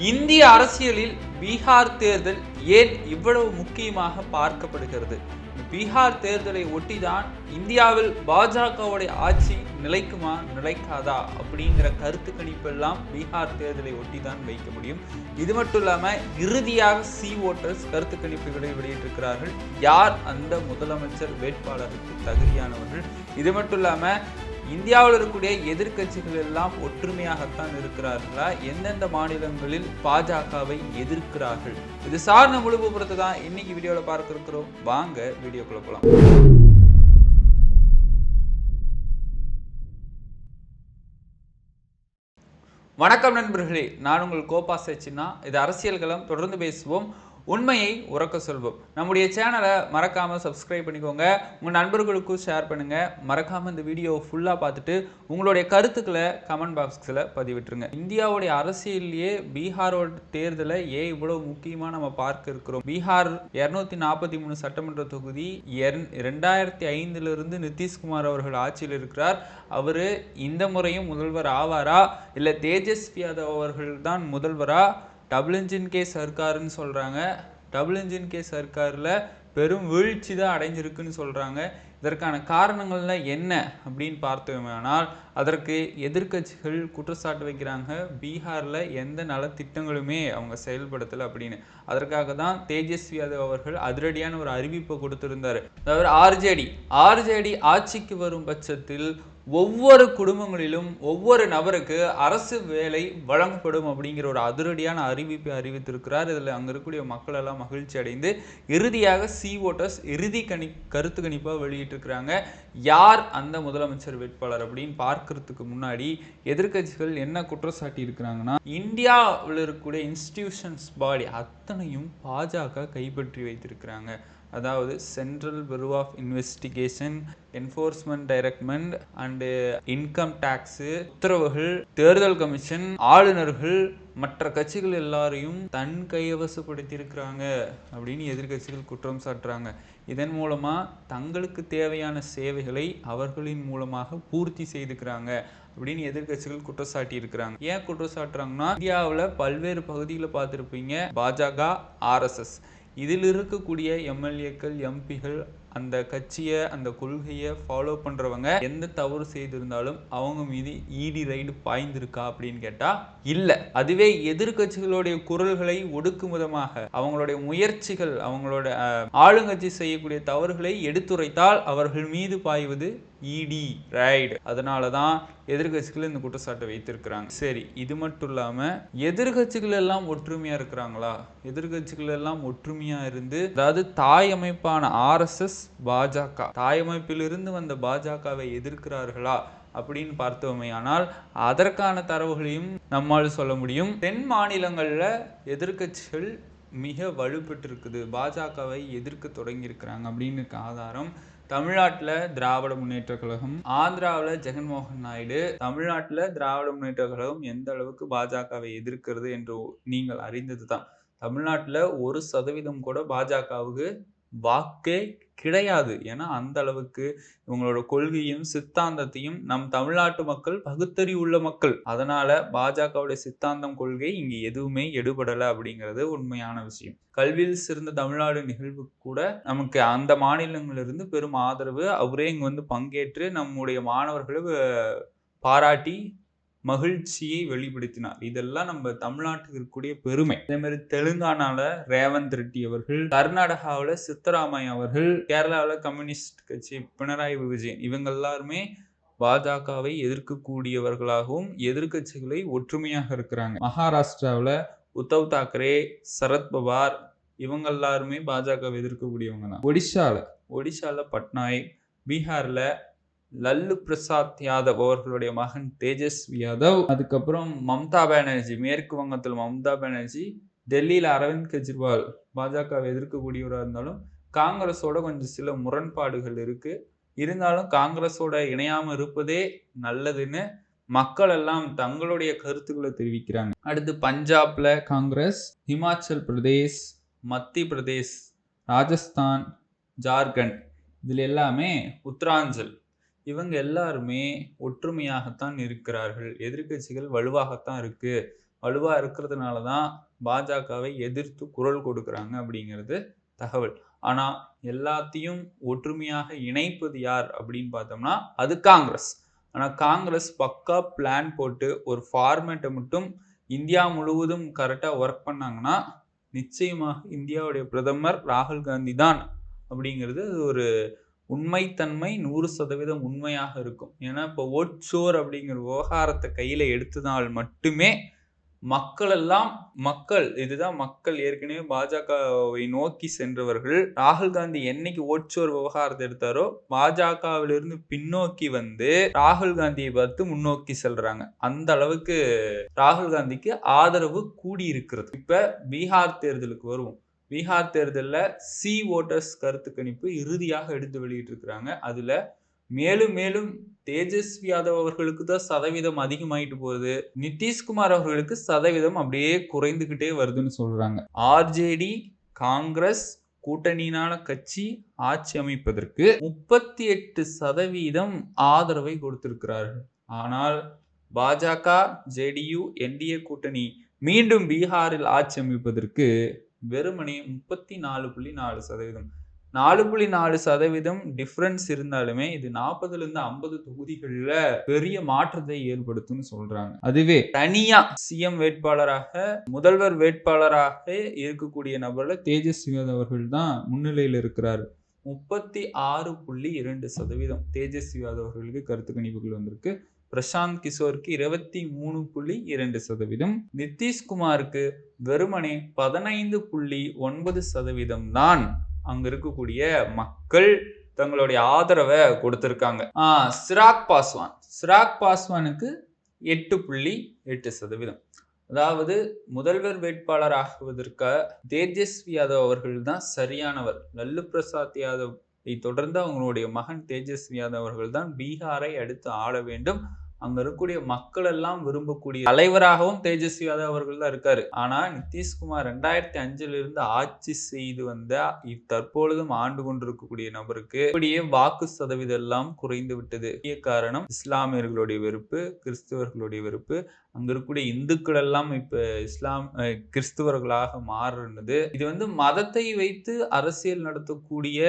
இந்திய அரசியலில் பீகார் தேர்தல் ஏன் இவ்வளவு முக்கியமாக பார்க்கப்படுகிறது? பீகார் தேர்தலை ஒட்டிதான் இந்தியாவில் பாஜகவுடைய ஆட்சி நிலைக்குமா நிலைக்காதா அப்படிங்கிற கருத்து கணிப்பெல்லாம் பீகார் தேர்தலை ஒட்டிதான் வைக்க முடியும். இது மட்டும் இல்லாம இறுதியாக ஓட்டர்ஸ் கருத்து கணிப்புகளை வெளியிட்டிருக்கிறார்கள். யார் அந்த முதலமைச்சர் வேட்பாளருக்கு தகுதியானவர்கள்? இது மட்டும் இல்லாம இந்தியாவில் இருக்கக்கூடிய எதிர்கட்சிகள் எல்லாம் ஒற்றுமையாகத்தான் இருக்கிறார்களா? எந்தெந்த மாநிலங்களில் பாஜகவை எதிர்க்கிறார்கள்? இது சார்ந்த முழு விபரத்தை தான் இன்னைக்கு வீடியோல பார்க்க இருக்கிறோம். வாங்க வீடியோக்குள்ள போலாம். வணக்கம் நண்பர்களே, நான் உங்கள் கோபா சேச்சின்னா. இது அரசியல் களம். தொடர்ந்து பேசுவோம், உண்மையை உறக்க சொல்வோம். நம்முடைய சேனலை மறக்காமல் சப்ஸ்கிரைப் பண்ணிக்கோங்க, உங்கள் நண்பர்களுக்கும் ஷேர் பண்ணுங்கள். மறக்காமல் இந்த வீடியோவை ஃபுல்லாக பார்த்துட்டு உங்களுடைய கருத்துக்களை கமெண்ட் பாக்ஸில் பதிவிட்டுருங்க. இந்தியாவுடைய அரசியல்லையே பீகாரோட தேர்தலை ஏன் இவ்வளோ முக்கியமாக நம்ம பார்க்க இருக்கிறோம்? பீகார் 243 சட்டமன்ற தொகுதி 2005 நிதிஷ்குமார் அவர்கள் ஆட்சியில் இருக்கிறார். அவர் இந்த முறையும் முதல்வர் ஆவாரா, இல்லை தேஜஸ்வி யாதவ் அவர்கள் தான் முதல்வரா? டபுள் இன்ஜின் கே சர்க்காருன்னு சொல்கிறாங்க. டபுள் இன்ஜின் கே சர்க்காரில் பெரும் வீழ்ச்சி தான் அடைஞ்சிருக்குன்னு சொல்கிறாங்க. இதற்கான காரணங்கள்லாம் என்ன அப்படின்னு பார்த்தோம்னால், அதற்கு எதிர்கட்சிகள் குற்றச்சாட்டு வைக்கிறாங்க, பீகாரில் எந்த நலத்திட்டங்களுமே அவங்க செயல்படுத்தலை அப்படின்னு. அதற்காக தான் தேஜஸ்வி யாதவ் அவர்கள் அதிரடியான ஒரு அறிவிப்பை கொடுத்திருந்தார். அதாவது ஆர்ஜேடி ஆட்சிக்கு வரும் பட்சத்தில் ஒவ்வொரு குடும்பங்களிலும் ஒவ்வொரு நபருக்கு அரசு வேலை வழங்கப்படும் அப்படிங்கிற ஒரு அதிரடியான அறிவிப்பை அறிவித்திருக்கிறார். இதில் அங்கே இருக்கக்கூடிய மக்கள் எல்லாம் மகிழ்ச்சி அடைந்து இறுதியாக ஓட்டர்ஸ் கருத்து கணிப்பாக வெளியிட்டிருக்கிறாங்க. யார் அந்த முதலமைச்சர் வேட்பாளர் அப்படின்னு பார்க்கறதுக்கு முன்னாடி எதிர்கட்சிகள் என்ன குற்றச்சாட்டி இருக்கிறாங்கன்னா, இந்தியாவில் இருக்கக்கூடிய இன்ஸ்டிடியூஷன்ஸ் பாடி அத்தனையும் பாஜக கைப்பற்றி வைத்திருக்கிறாங்க. அதாவது central bureau of investigation, enforcement directorate and income tax, உத்தரவுகள், தேர்தல் கமிஷன், ஆளுநர்கள், மற்ற கட்சிகள் எல்லாரையும் தன் கைவசப்படுத்தி இருக்கிறாங்க அப்படின்னு எதிர்கட்சிகள் குற்றம் சாட்டுறாங்க. இதன் மூலமா தங்களுக்கு தேவையான சேவைகளை அவர்களின் மூலமாக பூர்த்தி செய்துக்கிறாங்க அப்படின்னு எதிர்கட்சிகள் குற்றச்சாட்டி இருக்கிறாங்க. ஏன் குற்றச்சாட்டுறாங்கன்னா, இந்தியாவில் பல்வேறு பகுதியில் பார்த்துருப்பீங்க, பாஜக, RSS இதில் இருக்கக்கூடிய எம்எல்ஏக்கள், எம்பிகள் அந்த கட்சியை, அந்த கொள்கையை ஃபாலோ பண்ணுறவங்க எந்த தவறு செய்திருந்தாலும் அவங்க மீது இடி ரைடு பாய்ந்திருக்கா அப்படின்னு கேட்டால் இல்லை. அதுவே எதிர்கட்சிகளுடைய குரல்களை ஒடுக்கும் விதமாக அவங்களுடைய முயற்சிகள், அவங்களோட ஆளுங்கட்சி செய்யக்கூடிய தவறுகளை எடுத்துரைத்தால் அவர்கள் மீது பாய்வது இடி ரைடு. அதனால தான் எதிர்கட்சிகள் இந்த குற்றச்சாட்டை வைத்திருக்கிறாங்க. சரி, இது மட்டும் இல்லாமல் எதிர்கட்சிகள் எல்லாம் ஒற்றுமையாக இருக்கிறாங்களா? எதிர்கட்சிகள் எல்லாம் ஒற்றுமையாக இருந்து, அதாவது தாய் அமைப்பான RSS, பாஜக, தாய் அமைப்பிலிருந்து வந்த பாஜகவை எதிர்க்கிறார்களா அப்படின்னு பார்த்தோமே ஆனால் அதற்கான தரவுகளையும் நம்மால் சொல்ல முடியும். தென் மாநிலங்களில் எதிர்கட்சிகள் மிக வலுப்பட்டு இருக்குது, பாஜகவை எதிர்க்க தொடங்கி இருக்கிறாங்க அப்படின்னு ஆதாரம் தமிழ்நாட்டில் திராவிட முன்னேற்ற கழகம், ஆந்திராவில் ஜெகன்மோகன் நாயுடு. தமிழ்நாட்டில் திராவிட முன்னேற்ற கழகம் எந்த அளவுக்கு பாஜகவை எதிர்க்கிறது என்று நீங்கள் அறிந்தது தான். தமிழ்நாட்டில் 1% கூட பாஜகவுக்கு வாக்கே கிடையாது. ஏன்னா அந்த அளவுக்கு இவங்களோட கொள்கையும் சித்தாந்தத்தையும் நம் தமிழ்நாட்டு மக்கள் பகுத்தறிவு உள்ள மக்கள். அதனால பாஜகவுடைய சித்தாந்தம், கொள்கை இங்க எதுவுமே எடுபடலை அப்படிங்கிறது உண்மையான விஷயம். கல்வியில் சிறந்த தமிழ்நாடு நிகழ்வு கூட நமக்கு அந்த மாநிலங்களிலிருந்து பெரும் ஆதரவு. அவரே இங்க வந்து பங்கேற்று நம்முடைய மாணவர்களை பாராட்டி மகிழ்ச்சியை வெளிப்படுத்தினார். இதெல்லாம் நம்ம தமிழ்நாட்டுக்கு இருக்கக்கூடிய பெருமை. அதே மாதிரி தெலுங்கானால ரேவந்த் ரெட்டி அவர்கள், கர்நாடகாவில் சித்தராமையா அவர்கள், கேரளாவில் கம்யூனிஸ்ட் கட்சி பினராயி விஜயன், இவங்க எல்லாருமே பாஜகவை எதிர்க்கக்கூடியவர்களாகவும் எதிர்கட்சிகளை ஒற்றுமையாக இருக்கிறாங்க. மகாராஷ்டிராவில் உத்தவ் தாக்கரே, சரத்பவார், இவங்க எல்லாருமே பாஜகவை எதிர்க்கக்கூடியவங்க தான். ஒடிஷால பட்நாயக், பீகார்ல லல்லு பிரசாத் யாதவ் அவர்களுடைய மகன் தேஜஸ்வி யாதவ், அதுக்கப்புறம் மம்தா பானர்ஜி, மேற்கு வங்கத்தில் மம்தா பானர்ஜி, டெல்லியில் அரவிந்த் கெஜ்ரிவால் பாஜகவை எதிர்க்கக்கூடியவராக இருந்தாலும் காங்கிரஸோட கொஞ்சம் சில முரண்பாடுகள் இருக்கு. இருந்தாலும் காங்கிரஸோட இணையாமல் இருப்பதே நல்லதுன்னு மக்கள் எல்லாம் தங்களுடைய கருத்துக்களை தெரிவிக்கிறாங்க. அடுத்து பஞ்சாப்ல காங்கிரஸ், ஹிமாச்சல் பிரதேஷ், மத்திய பிரதேஷ், ராஜஸ்தான், ஜார்க்கண்ட், இதில் எல்லாமே உத்தராஞ்சல், இவங்க எல்லாருமே ஒற்றுமையாகத்தான் இருக்கிறார்கள். எதிர்கட்சிகள் வலுவாகத்தான் இருக்கு. வலுவா இருக்கிறதுனால தான் பாஜகவை எதிர்த்து குரல் கொடுக்குறாங்க அப்படிங்கிறது தகவல். ஆனா எல்லாத்தையும் ஒற்றுமையாக இணைப்பது யார் அப்படின்னு பார்த்தோம்னா அது காங்கிரஸ். ஆனா காங்கிரஸ் பக்கா பிளான் போட்டு ஒரு ஃபார்மேட்டை மட்டும் இந்தியா முழுவதும் கரெக்டா ஒர்க் பண்ணாங்கன்னா நிச்சயமாக இந்தியாவுடைய பிரதமர் ராகுல் காந்தி தான் அப்படிங்கிறது ஒரு உண்மைத்தன்மை 100% உண்மையாக இருக்கும். ஏன்னா இப்போ ஓட்சோர் அப்படிங்கிற விவகாரத்தை கையில எடுத்ததால் மட்டுமே இதுதான் மக்கள் ஏற்கனவே பாஜகவை நோக்கி சென்றவர்கள். ராகுல் காந்தி என்னைக்கு ஓட்சோர் விவகாரத்தை எடுத்தாரோ பாஜகவிலிருந்து பின்னோக்கி வந்து ராகுல் காந்தியை பார்த்து முன்னோக்கி செல்றாங்க. அந்த அளவுக்கு ராகுல் காந்திக்கு ஆதரவு கூடி இருக்கிறது. இப்ப பீகார் தேர்தலுக்கு வருவோம். பீகார் தேர்தலில் ஓட்டர்ஸ் கருத்து கணிப்பு இறுதியாக எடுத்து வெளியிட்டு இருக்கிறாங்க. அதுல மேலும் மேலும் தேஜஸ்வி யாதவ் அவர்களுக்கு தான் சதவீதம் அதிகமாயிட்டு போகுது. நிதிஷ்குமார் அவர்களுக்கு சதவீதம் அப்படியே குறைந்துகிட்டே வருதுன்னு சொல்றாங்க. ஆர்ஜேடி காங்கிரஸ் கூட்டணியினான கட்சி ஆட்சி அமைப்பதற்கு 38% ஆதரவை கொடுத்திருக்கிறார்கள். ஆனால் பாஜக ஜேடியு என்டிஏ கூட்டணி மீண்டும் பீகாரில் ஆட்சி அமைப்பதற்கு வெறுமனே 34.4%. 4.4% டிஃபரன்ஸ் இருந்தாலுமே இது 40லிருந்து 50 தொகுதிகளில் பெரிய மாற்றத்தை ஏற்படுத்தும்னு சொல்றாங்க. அதுவே தனியா சிஎம் வேட்பாளராக முதல்வர் வேட்பாளராக இருக்கக்கூடிய நபர்ல தேஜஸ்வி யாதவ் அவர்கள் தான் முன்னிலையில் இருக்கிறார். 36.2% தேஜஸ்வி யாதவ் அவர்களுக்கு கருத்து கணிப்புகள் வந்திருக்கு. பிரசாந்த் கிஷோருக்கு 23.2%, நிதிஷ்குமாருக்கு வெறுமனே 15.9% தான் அங்க இருக்கக்கூடிய மக்கள் தங்களுடைய ஆதரவை கொடுத்திருக்காங்க. சிராக் பாஸ்வானுக்கு 8.8%. அதாவது முதல்வர் வேட்பாளர் ஆகுவதற்கு தேஜஸ்வி யாதவ் அவர்கள் தான் சரியானவர். லல்லு பிரசாத் யாதவ் தொடர்ந்து அவங்களுடைய மகன் தேஜஸ்வி யாதவ் அவர்கள் தான் பீகாரை அடுத்து ஆள வேண்டும். அங்க இருக்கக்கூடிய மக்கள் எல்லாம் விரும்பக்கூடிய தலைவராகவும் தேஜஸ்வி யாதவ் அவர்கள் தான் இருக்காரு. ஆனா நிதிஷ்குமார் 2005 ஆட்சி செய்து வந்த தற்பொழுதும் ஆண்டு கொண்டிருக்கக்கூடிய நபருக்கு இப்படியே வாக்கு சதவீதம் எல்லாம் குறைந்து விட்டது. காரணம் இஸ்லாமியர்களுடைய வெறுப்பு, கிறிஸ்தவர்களுடைய வெறுப்பு. அங்க இருக்கக்கூடிய இந்துக்கள் எல்லாம் இப்ப கிறிஸ்தவர்களாக மாறுனது. இது மதத்தை வைத்து அரசியல் நடத்தக்கூடிய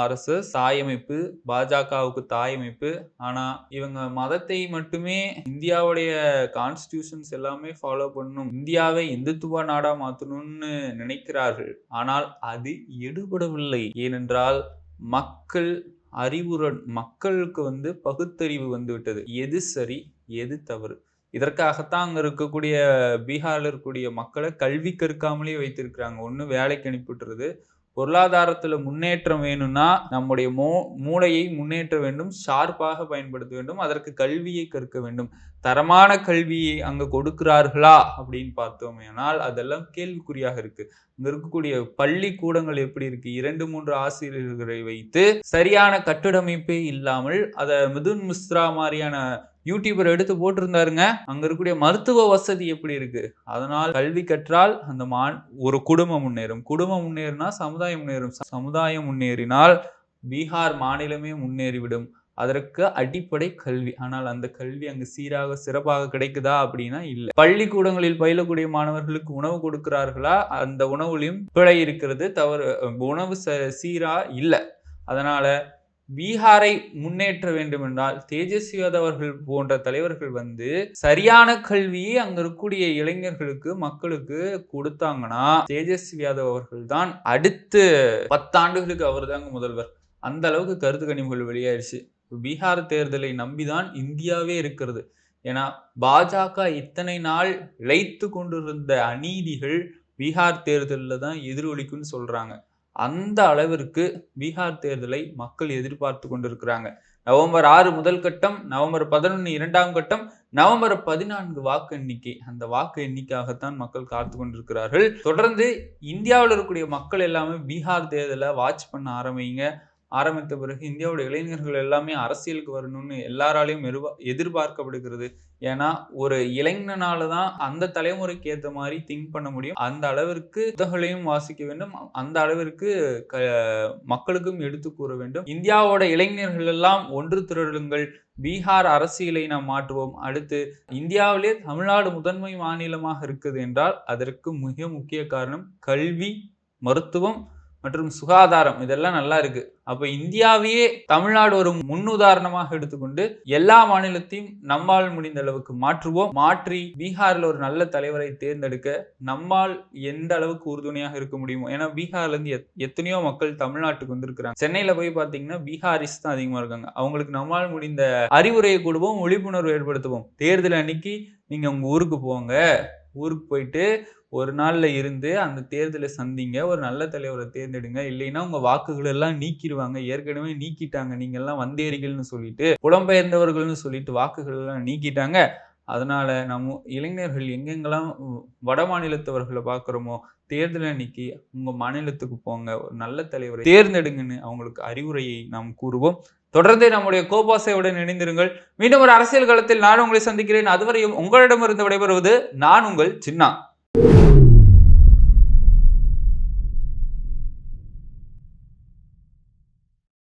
RSS தாயமைப்பு, பாஜகவுக்கு தாயமைப்பு. ஆனா இவங்க மதத்தை மட்டுமே இந்தியாவுடைய கான்ஸ்டிடியூஷன்ஸ் எல்லாமே ஃபாலோ பண்ணணும், இந்தியாவை இந்துத்துவ நாடா மாற்றணும்னு நினைக்கிறார்கள். ஆனால் அது எடுபடவில்லை. ஏனென்றால் மக்களுக்கு பகுத்தறிவு வந்துவிட்டது. எது சரி எது தவறு. இதற்காகத்தான் அங்க இருக்கக்கூடிய பீகார்ல இருக்கக்கூடிய மக்களை கல்வி கற்காமலே வைத்திருக்கிறாங்க. ஒண்ணு வேலைக்கு அனுப்பிட்டுறது. பொருளாதாரத்துல முன்னேற்றம் வேணும்னா நம்முடைய மூளையை முன்னேற்ற வேண்டும், ஷார்ப்பாக பயன்படுத்த வேண்டும், அதற்கு கல்வியை கற்க வேண்டும். தரமான கல்வியை அங்க கொடுக்கிறார்களா அப்படின்னு பார்த்தோமேனால் அதெல்லாம் கேள்விக்குறியாக இருக்கு. அங்க இருக்கக்கூடிய பள்ளிக்கூடங்கள் எப்படி இருக்கு? 2-3 ஆசிரியர்களை வைத்து சரியான கட்டமைப்பே இல்லாமல் அதை மிதுன் மிஸ்ரா மாதிரியான யூடியூபர் எடுத்து போட்டிருந்தாருங்க. அங்க இருக்கக்கூடிய மருத்துவ வசதி எப்படி இருக்கு? அதனால் கல்வி கற்றால் அந்த ஒரு குடும்பம் முன்னேறும். குடும்பம் முன்னேறினா சமுதாயம் முன்னேறும். சமுதாயம் முன்னேறினால் பீகார் மாநிலமே முன்னேறிவிடும். அதற்கு அடிப்படை கல்வி. ஆனால் அந்த கல்வி அங்கு சீராக சிறப்பாக கிடைக்குதா அப்படின்னா இல்லை. பள்ளிக்கூடங்களில் பயிலக்கூடிய மாணவர்களுக்கு உணவு கொடுக்கிறார்களா? அந்த உணவுலையும் பிழை இருக்கிறது, தவறு. உணவு சீரா இல்லை. அதனால பீகாரை முன்னேற்ற வேண்டும் என்றால் தேஜஸ்வி யாதவ் அவர்கள் போன்ற தலைவர்கள் சரியான கல்வியை அங்க இருக்கக்கூடிய இளைஞர்களுக்கு, மக்களுக்கு கொடுத்தாங்கன்னா தேஜஸ்வி யாதவ் அவர்கள் தான் அடுத்து 10 ஆண்டுகளுக்கு அவர் தாங்க முதல்வர். அந்த அளவுக்கு கருத்து கணிப்புகள் வெளியாயிருச்சு. பீகார் தேர்தலை நம்பிதான் இந்தியாவே இருக்கிறது. ஏன்னா பாஜக இத்தனை நாள் இழைத்து கொண்டிருந்த அநீதிகள் பீகார் தேர்தலில் தான் எதிரொலிக்கும்னு சொல்றாங்க. அந்த அளவிற்கு பீகார் தேர்தலை மக்கள் எதிர்பார்த்து கொண்டிருக்கிறாங்க. நவம்பர் 6 முதல் கட்டம், நவம்பர் 11 2ஆம் கட்டம், நவம்பர் 14 வாக்கு எண்ணிக்கை. அந்த வாக்கு எண்ணிக்கையாகத்தான் மக்கள் காத்து கொண்டிருக்கிறார்கள். தொடர்ந்து இந்தியாவில் இருக்கக்கூடிய மக்கள் எல்லாமே பீகார் தேர்தலை வாட்ச் பண்ண ஆரம்பிங்க. ஆரம்பித்த பிறகு இந்தியாவோட இளைஞர்கள் எல்லாமே அரசியலுக்கு வரணும்னு எல்லாராலையும் எதிர்பார்க்கப்படுகிறது. ஏன்னா ஒரு இளைஞனால தான் அந்த தலைமுறைக்கு ஏத்த மாதிரி திங்க் பண்ண முடியும். அந்த அளவிற்கு புத்தகங்களையும் வாசிக்க வேண்டும். அந்த அளவிற்கு மக்களுக்கும் எடுத்து கூற வேண்டும். இந்தியாவோட இளைஞர்கள் எல்லாம் ஒன்று திரளுங்கள். பீகார் அரசியலை நாம் மாற்றுவோம். அடுத்து இந்தியாவிலே தமிழ்நாடு முதன்மை மாநிலமாக இருக்குது என்றால் அதற்கு மிக முக்கிய காரணம் கல்வி, மருத்துவம் மற்றும் சுகாதாரம். இதெல்லாம் நல்லா இருக்கு. அப்ப இந்தியாவையே தமிழ்நாடு ஒரு முன்னுதாரணமாக எடுத்துக்கொண்டு எல்லா மாநிலத்தையும் நம்மால் முடிந்த அளவுக்கு மாற்றுவோம். மாற்றி பீகார்ல ஒரு நல்ல தலைவரை தேர்ந்தெடுக்க நம்மால் எந்த அளவுக்கு உறுதுணையாக இருக்க முடியுமோ. ஏன்னா பீகார்ல இருந்து எத்தனையோ மக்கள் தமிழ்நாட்டுக்கு வந்திருக்கிறாங்க. சென்னையில போய் பாத்தீங்கன்னா பீகாரிஸ் தான் அதிகமா இருக்காங்க. அவங்களுக்கு நம்மால் முடிந்த அறிவுரையை கொடுப்போம், விழிப்புணர்வு ஏற்படுத்துவோம். தேர்தல் அன்னைக்கு நீங்க உங்க ஊருக்கு போங்க. ஊருக்கு போயிட்டு ஒரு நாள்ல இருந்து அந்த தேர்தலை சந்திங்க. ஒரு நல்ல தலைவரை தேர்ந்தெடுங்க. இல்லைன்னா உங்க வாக்குகள் எல்லாம் நீக்கிடுவாங்க. ஏற்கனவே நீக்கிட்டாங்க. நீங்க எல்லாம் வந்தேரிகள்னு சொல்லிட்டு, புலம்பெயர்ந்தவர்கள்னு சொல்லிட்டு வாக்குகள் எல்லாம் நீக்கிட்டாங்க. அதனால நம்ம இளைஞர்கள் எங்கெங்கெல்லாம் வட மாநிலத்தவர்களை பார்க்குறோமோ, தேர்தல் அன்னைக்கு உங்க மாநிலத்துக்கு போங்க. ஒரு நல்ல தலைவரை தேர்ந்தெடுங்கன்னு அவங்களுக்கு அறிவுரையை நாம் கூறுவோம். தொடர்ந்து நம்முடைய கோபாசையுடன் இணைந்திருங்கள். மீண்டும் ஒரு அரசியல் களத்தில் நான் உங்களை சந்திக்கிறேன். அதுவரையும் உங்களிடமிருந்து விடைபெறுவது நான் உங்கள் சின்னா.